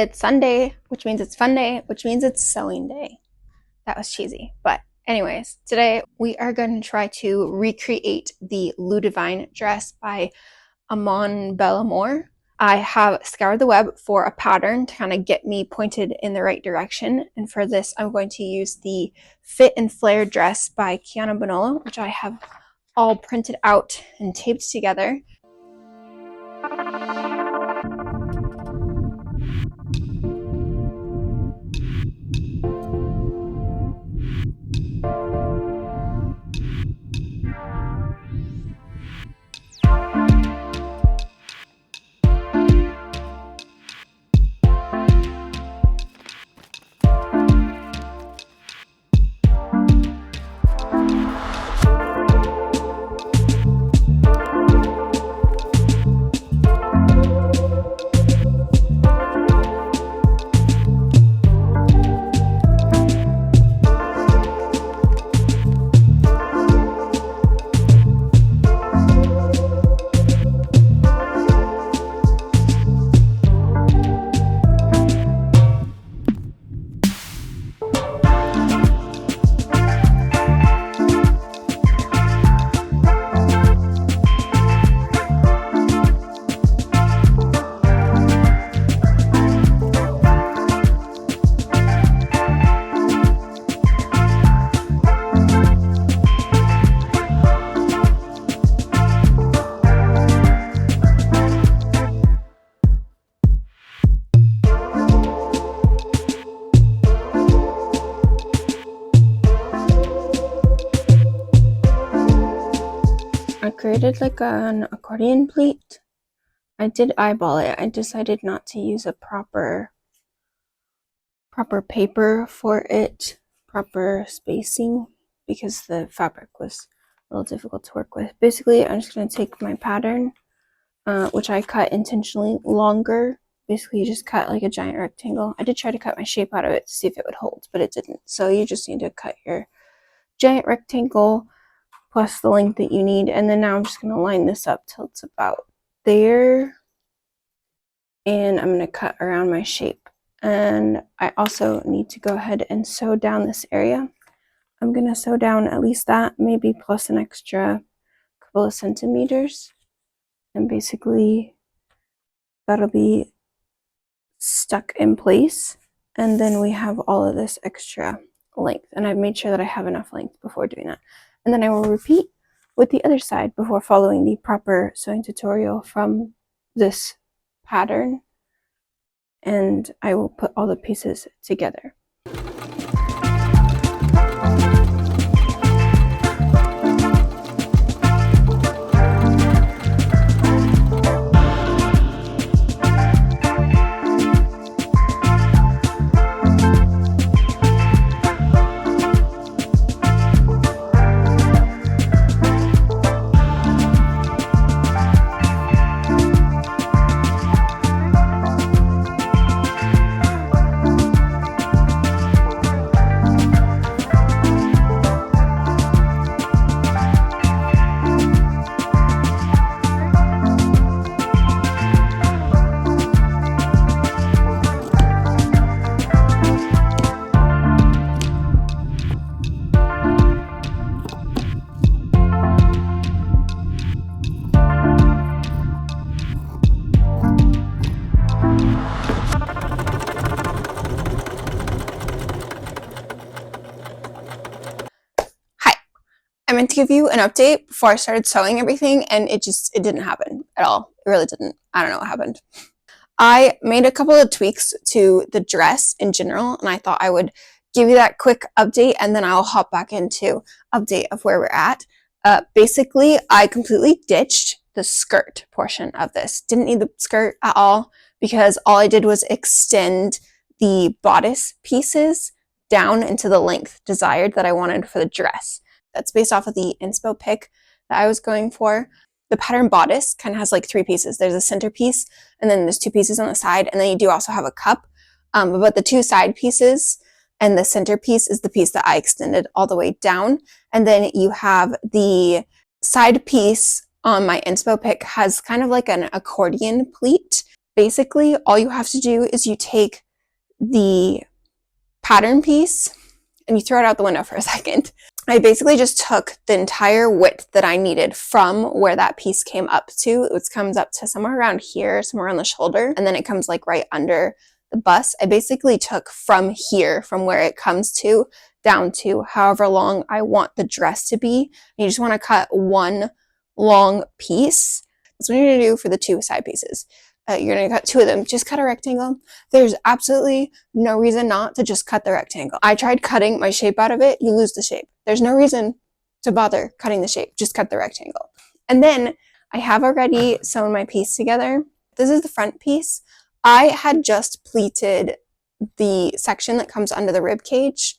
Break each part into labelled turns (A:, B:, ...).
A: It's Sunday, which means it's fun day, which means it's sewing day. That was cheesy. But anyways, today we are going to try to recreate the Ludivine dress by AmonBelAmour. I have scoured the web for a pattern to kind of get me pointed in the right direction. And for this, I'm going to use the Fit and Flare dress by Kiana Bonollo, which I have all printed out and taped together. I created like an accordion pleat. I did eyeball it. I decided not to use a proper paper for it, proper spacing, because the fabric was a little difficult to work with. Basically, I'm just going to take my pattern, which I cut intentionally longer. Basically, you just cut like a giant rectangle. I did try to cut my shape out of it to see if it would hold, but it didn't. So you just need to cut your giant rectangle plus the length that you need, and then now I'm just going to line this up till it's about there, and I'm going to cut around my shape. And I also need to go ahead and sew down this area. I'm going to sew down at least that, maybe plus an extra couple of centimeters, and basically that'll be stuck in place. And then we have all of this extra length, and I've made sure that I have enough length before doing that. And then I will repeat with the other side before following the proper sewing tutorial from this pattern, and I will put all the pieces together. I meant to give you an update before I started sewing everything, and it didn't happen at all. It really didn't. I don't know what happened. I made a couple of tweaks to the dress in general, and I thought I would give you that quick update, and then I'll hop back into update of where we're at. Basically, I completely ditched the skirt portion of this. Didn't need the skirt at all, because all I did was extend the bodice pieces down into the length desired that I wanted for the dress. That's based off of the inspo pick that I was going for. The pattern bodice kind of has like three pieces. There's a center piece, and then there's two pieces on the side, and then you do also have a cup. But the two side pieces and the center piece is the piece that I extended all the way down. And then you have the side piece on my inspo pick has kind of like an accordion pleat. basically all you have to do is you take the pattern piece and you throw it out the window for a second. I basically just took the entire width that I needed from where that piece came up to. It comes up to somewhere around here, somewhere on the shoulder, and then it comes like right under the bust. I basically took from here, from where it comes to, down to however long I want the dress to be. And you just want to cut one long piece. That's what you're going to do for the two side pieces. You're going to cut two of them. Just cut a rectangle. There's absolutely no reason not to just cut the rectangle. I tried cutting my shape out of it. You lose the shape. There's no reason to bother cutting the shape. Just cut the rectangle. And then I have already sewn my piece together. This is the front piece. I had just pleated the section that comes under the rib cage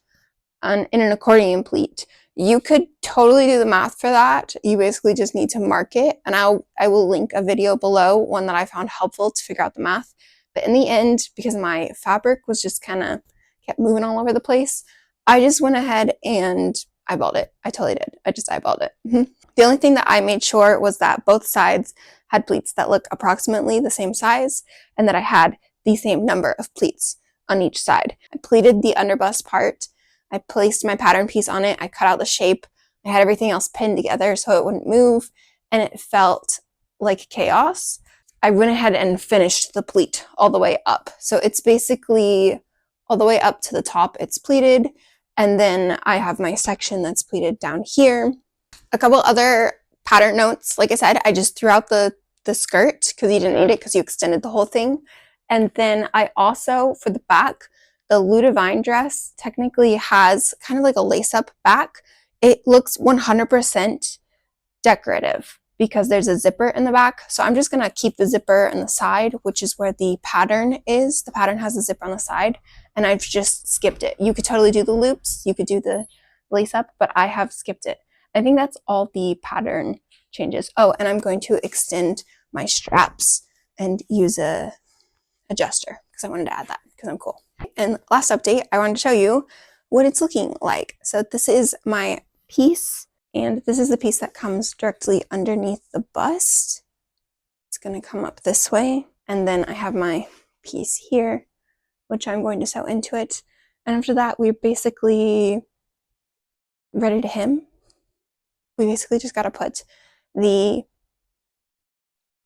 A: in an accordion pleat. You could totally do the math for that. You basically just need to mark it, and I will link a video below, one that I found helpful to figure out the math. But in the end, because my fabric was just kind of kept moving all over the place, I just went ahead and eyeballed it. I totally did. I just eyeballed it. The only thing that I made sure was that both sides had pleats that look approximately the same size, and that I had the same number of pleats on each side. I pleated the underbust part. I placed my pattern piece on it. I cut out the shape. I had everything else pinned together so it wouldn't move, and it felt like chaos. I went ahead and finished the pleat all the way up. So it's basically all the way up to the top. It's pleated, and then I have my section that's pleated down here. A couple other pattern notes. Like I said, I just threw out the skirt because you didn't need it because you extended the whole thing. And then I also, for the back, the Ludivine dress technically has kind of like a lace-up back. It looks 100% decorative because there's a zipper in the back. So I'm just going to keep the zipper on the side, which is where the pattern is. The pattern has a zipper on the side, and I've just skipped it. You could totally do the loops. You could do the lace-up, but I have skipped it. I think that's all the pattern changes. Oh, and I'm going to extend my straps and use a adjuster because I wanted to add that because I'm cool. And last update, I wanted to show you what it's looking like. So this is my piece, and this is the piece that comes directly underneath the bust. It's going to come up this way, and then I have my piece here, which I'm going to sew into it. And after that, we're basically ready to hem. We basically just got to put the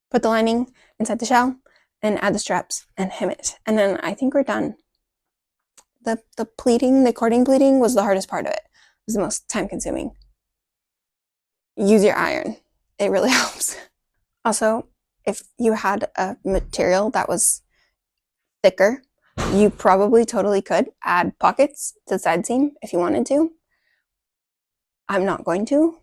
A: lining inside the shell and add the straps and hem it. And then I think we're done. The pleating, the cording pleating was the hardest part of it. It was the most time consuming. Use your iron. It really helps. Also, if you had a material that was thicker, you probably totally could add pockets to the side seam if you wanted to. I'm not going to.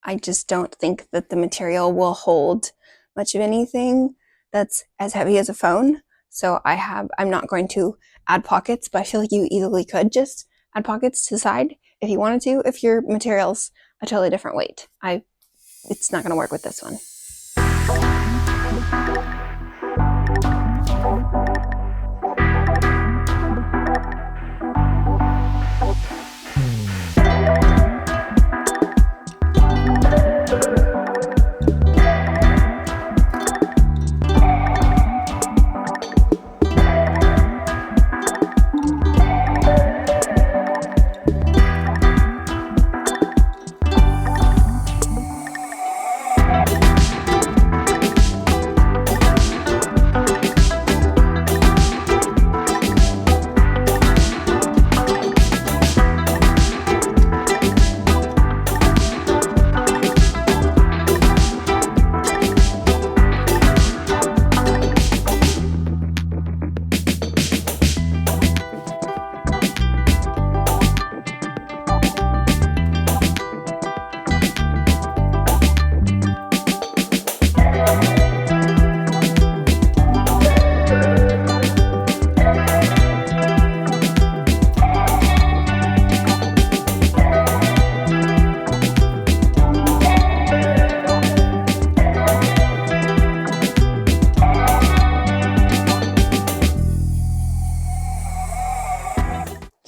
A: I just don't think that the material will hold much of anything that's as heavy as a phone. So I'm not going to add pockets, but I feel like you easily could just add pockets to the side if you wanted to, if your material's a totally different weight. It's not going to work with this one.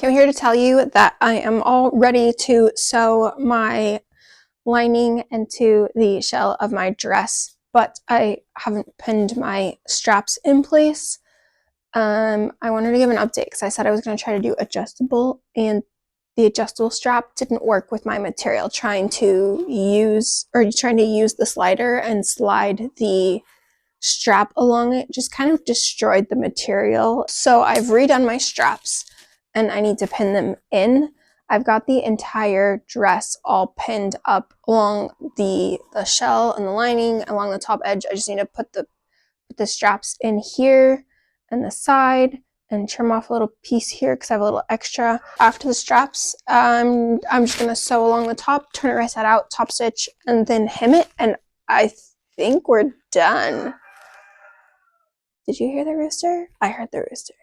A: I'm here to tell you that I am all ready to sew my lining into the shell of my dress but I haven't pinned my straps in place. I wanted to give an update because I said I was going to try to do adjustable, and the adjustable strap didn't work with my material. Trying to use the slider and slide the strap along it just kind of destroyed the material. So I've redone my straps and I need to pin them in. I've got the entire dress all pinned up along the shell and the lining, along the top edge. I just need to put the straps in here and the side and trim off a little piece here because I have a little extra. After the straps, I'm just gonna sew along the top, turn it right side out, top stitch, and then hem it, and I think we're done. Did you hear the rooster? I heard the rooster.